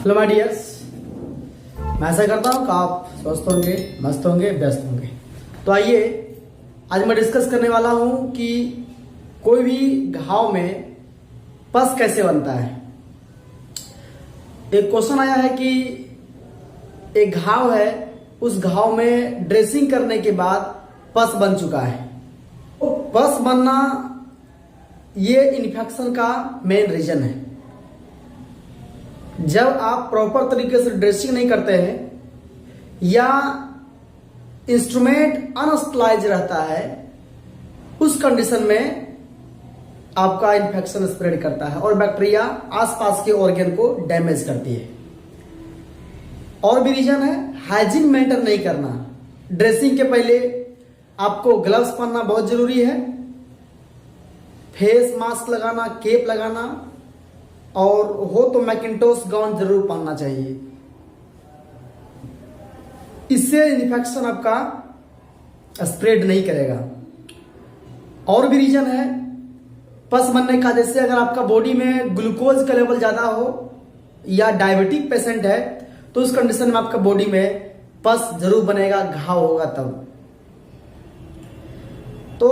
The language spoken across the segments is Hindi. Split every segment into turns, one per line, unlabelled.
हेलो माय डियर्स, मैं ऐसा करता हूँ कि आप स्वस्थ होंगे, मस्त होंगे, व्यस्त होंगे। तो आइए आज मैं डिस्कस करने वाला हूँ कि कोई भी घाव में पस कैसे बनता है। एक क्वेश्चन आया है कि एक घाव है, उस घाव में ड्रेसिंग करने के बाद पस बन चुका है। पस बनना ये इन्फेक्शन का मेन रीजन है। जब आप प्रॉपर तरीके से ड्रेसिंग नहीं करते हैं या इंस्ट्रूमेंट अनस्टेलाइज रहता है, उस कंडीशन में आपका इन्फेक्शन स्प्रेड करता है और बैक्टीरिया आसपास के ऑर्गन को डैमेज करती है। और भी रीजन है हाइजीन मेंटेन नहीं करना। ड्रेसिंग के पहले आपको ग्लव्स पहनना बहुत जरूरी है, फेस मास्क लगाना, केप लगाना, और हो तो मैकिंटोश गाउन जरूर पहनना चाहिए। इससे इन्फेक्शन आपका स्प्रेड नहीं करेगा। और भी रीजन है पस बनने का, जैसे अगर आपका बॉडी में ग्लूकोज का लेवल ज्यादा हो या डायबिटिक पेशेंट है तो उस कंडीशन में आपका बॉडी में पस जरूर बनेगा, घाव होगा तब। तो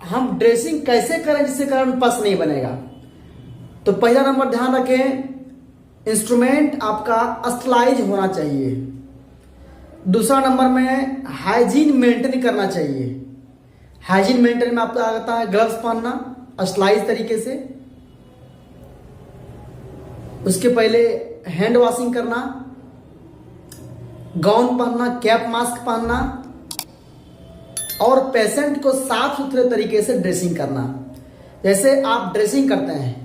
हम ड्रेसिंग कैसे करें जिससे कारण पस नहीं बनेगा? तो पहला नंबर ध्यान रखें, इंस्ट्रूमेंट आपका स्टेलाइज होना चाहिए। दूसरा नंबर में हाइजीन मेंटेन करना चाहिए। हाइजीन मेंटेन में आपका आता है ग्लव्स पहनना स्टेलाइज तरीके से, उसके पहले हैंड वॉशिंग करना, गाउन पहनना, कैप मास्क पहनना और पेशेंट को साफ सुथरे तरीके से ड्रेसिंग करना। जैसे आप ड्रेसिंग करते हैं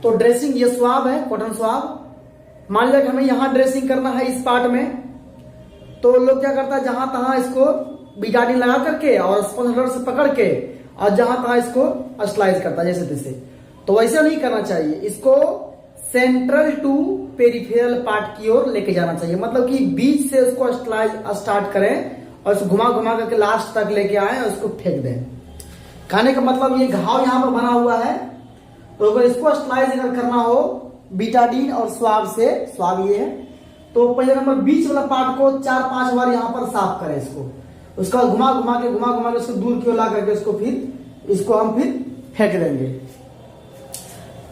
तो ड्रेसिंग ये स्वाब है, कॉटन स्वाब। मान लिया कि हमें यहां ड्रेसिंग करना है इस पार्ट में, तो लोग क्या करता है जहां तहां इसको बीटाडीन लगा करके और स्पंज से पकड़ के और जहां तहां इसको स्टेलाइज करता है जैसे तैसे। तो वैसे नहीं करना चाहिए, इसको सेंट्रल टू पेरिफेरल पार्ट की ओर लेके जाना चाहिए। मतलब कि बीच से उसको स्टेलाइज स्टार्ट करें और उसको घुमा घुमा करके लास्ट तक लेके आए और उसको फेंक दें। कहने का मतलब ये घाव यहां पर बना हुआ है, तो अगर इसको स्टेलाइज अगर करना हो बीटाडीन और स्वाब से, स्वाब ये है, तो पहले नंबर बीच वाला पार्ट को 4-5 बार यहां पर साफ करें इसको। उसका घुमा घुमा के उसको दूर की ओर ला करके इसको हम फिर फेंक देंगे।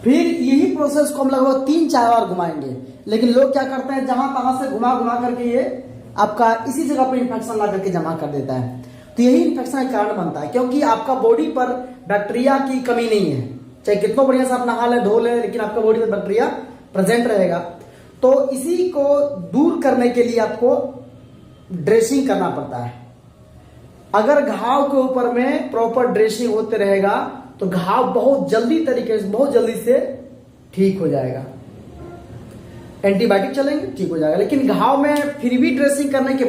फिर यही प्रोसेस को हम लगभग 3-4 बार घुमाएंगे। लेकिन लोग क्या करते हैं जहां तहां से घुमा घुमा करके ये आपका इसी जगह पर इंफेक्शन ला करके जमा कर देता है। तो यही इंफेक्शन का कारण बनता है, क्योंकि आपका बॉडी पर बैक्टीरिया की कमी नहीं है। चाहे कितना बढ़िया से आप नहा लें, धो लें, लेकिन आपका बॉडी में बैक्टीरिया प्रेजेंट रहेगा। तो इसी को दूर करने के लिए आपको ड्रेसिंग करना पड़ता है। अगर घाव के ऊपर में प्रॉपर ड्रेसिंग होते रहेगा तो घाव बहुत जल्दी से ठीक हो जाएगा। एंटीबायोटिक चलेंगे, ठीक हो जाएगा। लेकिन घाव में फिर भी ड्रेसिंग करने के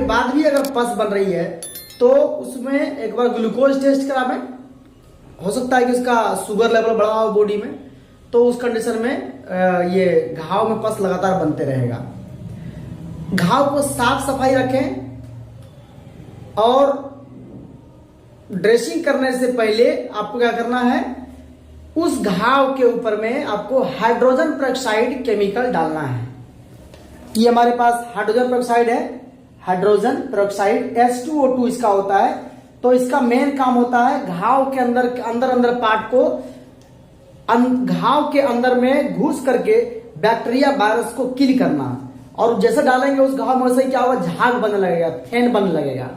बाद भी अगर पस बन रही है तो उसमें एक बार ग्लूकोज टेस्ट करावें। हो सकता है कि उसका शुगर लेवल बढ़ा हो बॉडी में, तो उस कंडीशन में ये घाव में पस लगातार बनते रहेगा। घाव को साफ सफाई रखें और ड्रेसिंग करने से पहले आपको क्या करना है, उस घाव के ऊपर में आपको हाइड्रोजन पेरोक्साइड केमिकल डालना है। ये हमारे पास हाइड्रोजन पेरोक्साइड है, हाइड्रोजन पेरोक्साइड H2O2 इसका होता है। तो इसका मेन काम होता है घाव के अंदर पार्ट को घाव के अंदर में घुस करके बैक्टीरिया वायरस को किल करना। और जैसे डालेंगे उस घाव में वैसे क्या होगा, झाग बनने लगेगा, फैन बनने लगेगा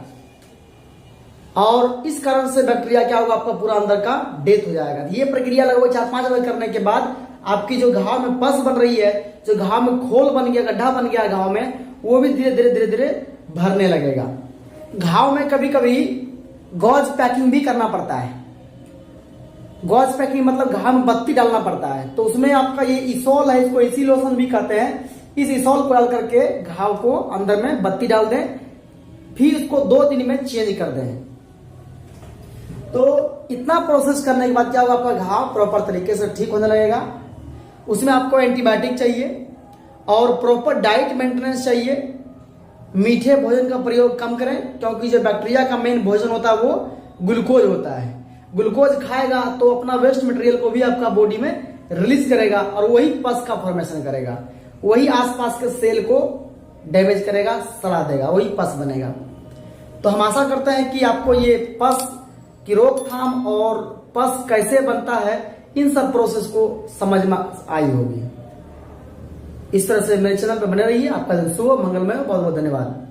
और इस कारण से बैक्टीरिया क्या होगा, आपका पूरा अंदर का डेथ हो जाएगा। ये प्रक्रिया लगभग 4-5 बार करने के बाद आपकी जो घाव में पस बन रही है, जो घाव में खोल बन गया, गड्ढा बन गया घाव में, वो भी धीरे धीरे भरने लगेगा। घाव में कभी कभी गॉज पैकिंग भी करना पड़ता है। गॉज पैकिंग मतलब घाव में बत्ती डालना पड़ता है। तो उसमें आपका ये इसोल है, इसको एसी लोशन भी कहते हैं। इस इसोल को डाल करके घाव को अंदर में बत्ती डाल दें, फिर उसको 2 दिन में चेंज कर दें। तो इतना प्रोसेस करने के बाद क्या होगा, आपका घाव प्रॉपर तरीके से ठीक होने लगेगा। उसमें आपको एंटीबायोटिक चाहिए और प्रॉपर डाइट मेंटेनेंस चाहिए। मीठे भोजन का प्रयोग कम करें, क्योंकि जो बैक्टीरिया का मेन भोजन होता है वो ग्लूकोज होता है। ग्लूकोज खाएगा तो अपना वेस्ट मटेरियल को भी आपका बॉडी में रिलीज करेगा और वही पस का फॉर्मेशन करेगा, वही आसपास के सेल को डैमेज करेगा, सड़ा देगा, वही पस बनेगा। तो हम आशा करते हैं कि आपको ये पस की रोकथाम और पस कैसे बनता है इन सब प्रोसेस को समझ में आई होगी। इस तरह से मेरे चैनल पर बने रहिए। आपका दिन शुभ मंगलमय, बहुत बहुत धन्यवाद।